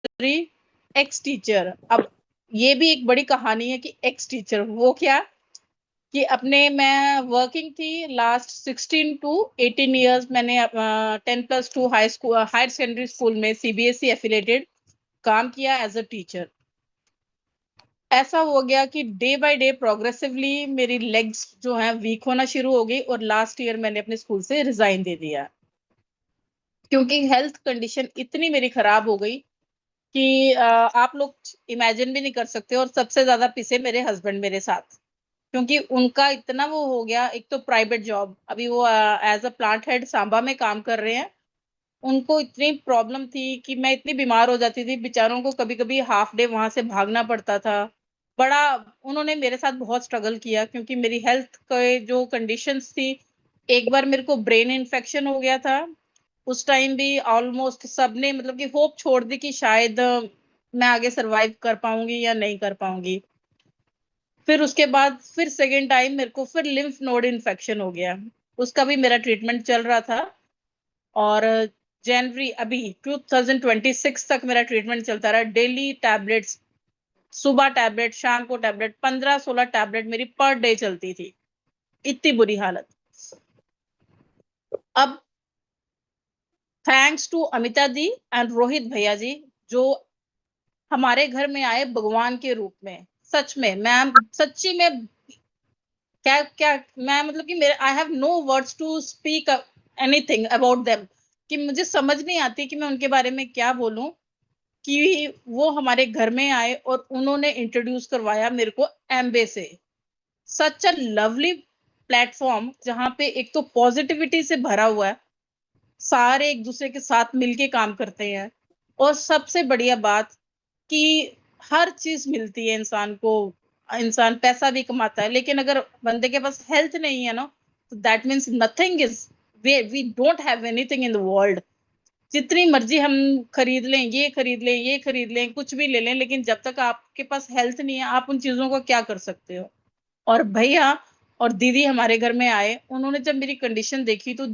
X teacher. अब ये भी एक बड़ी कहानी है कि एक्स टीचर वो क्या, कि अपने मैं वर्किंग थी लास्ट 16 टू 18 इयर्स। मैंने 10+2 high school higher secondary school में सीबीएसई एफिलेटेड काम किया एज अ टीचर। ऐसा हो गया कि डे बाय डे प्रोग्रेसिवली मेरी लेग्स जो हैं वीक होना शुरू हो गई और लास्ट ईयर मैंने अपने स्कूल से रिजाइन दे दिया, क्योंकि हेल्थ कंडीशन इतनी मेरी खराब हो गई कि आप लोग इमेजिन भी नहीं कर सकते। और सबसे ज्यादा पिसे मेरे हस्बैंड मेरे साथ, क्योंकि उनका इतना वो हो गया। एक तो प्राइवेट जॉब, अभी वो as a plant head Samba में काम कर रहे हैं। उनको इतनी प्रॉब्लम थी कि मैं इतनी बीमार हो जाती थी, बेचारों को कभी कभी हाफ डे वहां से भागना पड़ता था। बड़ा उन्होंने मेरे साथ बहुत स्ट्रगल किया, क्योंकि मेरी हेल्थ के जो कंडीशंस थी। एक बार मेरे को ब्रेन इन्फेक्शन हो गया था। उस टाइम भी ऑलमोस्ट सबने मतलब कि होप छोड़ दी कि शायद मैं आगे सरवाइव कर पाऊंगी या नहीं कर पाऊंगी। फिर उसके बाद फिर सेकेंड टाइम मेरे को फिर लिम्फ नोड इन्फेक्शन हो गया। उसका भी मेरा ट्रीटमेंट चल रहा था। और जनवरी अभी 2026 तक मेरा ट्रीटमेंट चलता रहा, डेली टैबलेट्स। सुबह टैबलेट, शाम को टैबलेट, 15-16 टैबलेट मेरी पर डे चलती थी। इतनी बुरी हालत। अब थैंक्स टू अमिता दी एंड रोहित भैया जी, जो हमारे घर में आए भगवान के रूप में। सच में मैम, सच्ची में क्या क्या, मैं मतलब कि मेरे I have no words to speak anything about them, कि मुझे समझ नहीं आती कि मैं उनके बारे में क्या बोलूं। कि वो हमारे घर में आए और उन्होंने इंट्रोड्यूस करवाया मेरे को एम्बे से। सच अ लवली प्लेटफॉर्म, जहां पे एक तो पॉजिटिविटी से भरा हुआ है, सारे एक दूसरे के साथ मिलके काम करते हैं। और सबसे बढ़िया बात कि हर चीज मिलती है इंसान को। इंसान पैसा भी कमाता है, लेकिन अगर बंदे के पास हेल्थ नहीं है ना, तो that means nothing is, we don't have anything in the world. जितनी मर्जी हम खरीद लें, ये खरीद लें, ये खरीद लें, कुछ भी ले लें, लेकिन जब तक आपके पास हेल्थ नहीं है, आप उन चीजों को क्या कर सकते हो। और भैया और दीदी हमारे घर में आए, उन्होंने जब मेरी कंडीशन देखी तो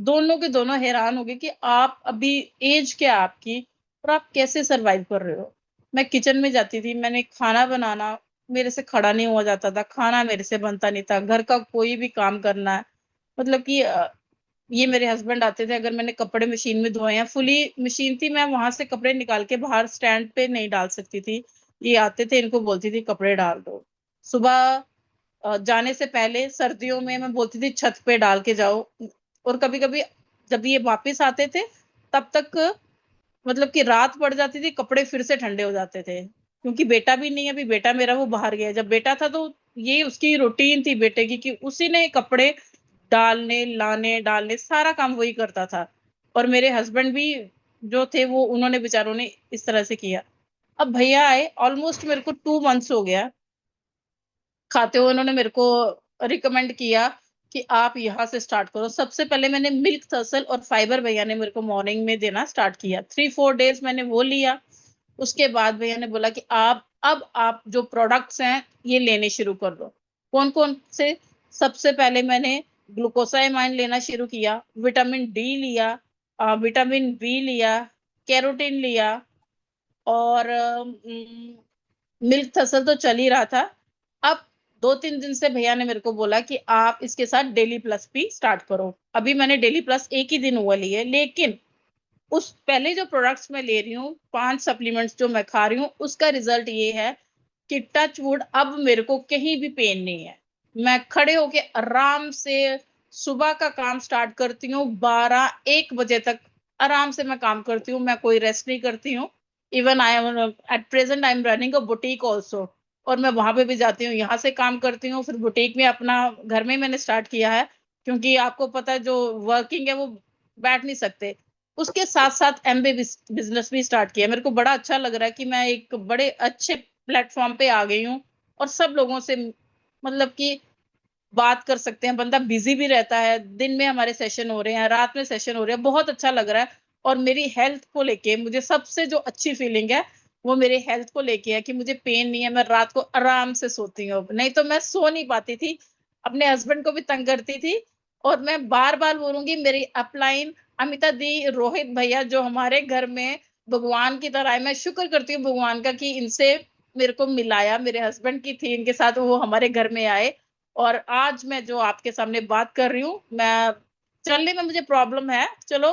दोनों के दोनों हैरान हो गए कि आप अभी एज क्या है आपकी, और आप कैसे सरवाइव कर रहे हो। मैं किचन में जाती थी, मैंने खाना बनाना, मेरे से खड़ा नहीं हुआ जाता था, खाना मेरे से बनता नहीं था, घर का कोई भी काम करना है। मतलब कि ये मेरे हस्बैंड आते थे, अगर मैंने कपड़े मशीन में धोए हैं, फुली मशीन थी, मैं वहां से कपड़े निकाल के बाहर स्टैंड पे नहीं डाल सकती थी। ये आते थे, इनको बोलती थी कपड़े डाल दो। सुबह जाने से पहले सर्दियों में मैं बोलती थी छत पे डाल के जाओ। और कभी कभी जब ये वापस आते थे, तब तक मतलब कि रात पड़ जाती थी, कपड़े फिर से ठंडे हो जाते थे। क्योंकि बेटा भी नहीं है, अभी बेटा मेरा वो बाहर गया है। जब बेटा था तो ये उसकी रूटीन थी बेटे की, कि उसी ने कपड़े डालने लाने डालने सारा काम वही करता था। और मेरे हस्बैंड भी जो थे, वो उन्होंने बेचारों ने इस तरह से किया। अब भैया आए, ऑलमोस्ट मेरे को 2 मंथ्स हो गया खाते हुए। उन्होंने मेरे को रिकमेंड किया कि आप यहाँ से स्टार्ट करो। सबसे पहले मैंने मिल्क थसल और फाइबर भैया ने मेरे को मॉर्निंग में देना स्टार्ट किया, 3-4 डेज मैंने वो लिया। उसके बाद भैया ने बोला कि आप जो प्रोडक्ट्स हैं ये लेने शुरू कर दो। कौन कौन से? सबसे पहले मैंने ग्लूकोसामाइन लेना शुरू किया, विटामिन डी लिया, विटामिन बी लिया, कैरोटीन लिया, और मिल्क थसल तो चल ही रहा था। अब 2-3 दिन से भैया ने मेरे को बोला कि आप इसके साथ डेली प्लस भी स्टार्ट करो। अभी मैंने डेली प्लस एक ही दिन हुआ लिए, लेकिन उस पहले जो प्रोडक्ट्स मैं ले रही हूँ, 5 सप्लीमेंट्स जो मैं खा रही हूँ, उसका रिजल्ट ये है कि टच वुड अब मेरे को कहीं भी पेन नहीं है। मैं खड़े होके आराम से सुबह का काम स्टार्ट करती हूँ, 12-1 बजे तक आराम से मैं काम करती हूँ, मैं कोई रेस्ट नहीं करती हूँ। Even I am at present I am running a boutique also. और मैं वहां पे भी जाती हूँ, यहाँ से काम करती हूँ, फिर बुटीक में अपना घर में मैंने स्टार्ट किया है। क्योंकि आपको पता है जो वर्किंग है वो बैठ नहीं सकते। उसके साथ साथ एमबे बिजनेस भी स्टार्ट किया। मेरे को बड़ा अच्छा लग रहा है कि मैं एक बड़े अच्छे प्लेटफॉर्म पे आ गई हूँ। और सब लोगों से मतलब कि बात कर सकते हैं। बंदा बिजी भी रहता है, दिन में हमारे सेशन हो रहे हैं, रात में सेशन हो रहे हैं, बहुत अच्छा लग रहा है। और मेरी हेल्थ को लेके मुझे सबसे जो अच्छी फीलिंग है, वो मेरे हेल्थ को लेके है कि मुझे पेन नहीं है, मैं रात को आराम से सोती हूँ। नहीं तो मैं सो नहीं पाती थी, अपने हस्बैंड को भी तंग करती थी। और मैं बार बार बोलूंगी, मेरी अपलाइन अमिता दी, रोहित भैया जो हमारे घर में भगवान की तरह है। मैं शुक्र करती हूँ भगवान का कि इनसे मेरे को मिलाया, मेरे हस्बैंड की थी इनके साथ, वो हमारे घर में आए और आज मैं जो आपके सामने बात कर रही हूँ, मैं चलने में मुझे प्रॉब्लम है, चलो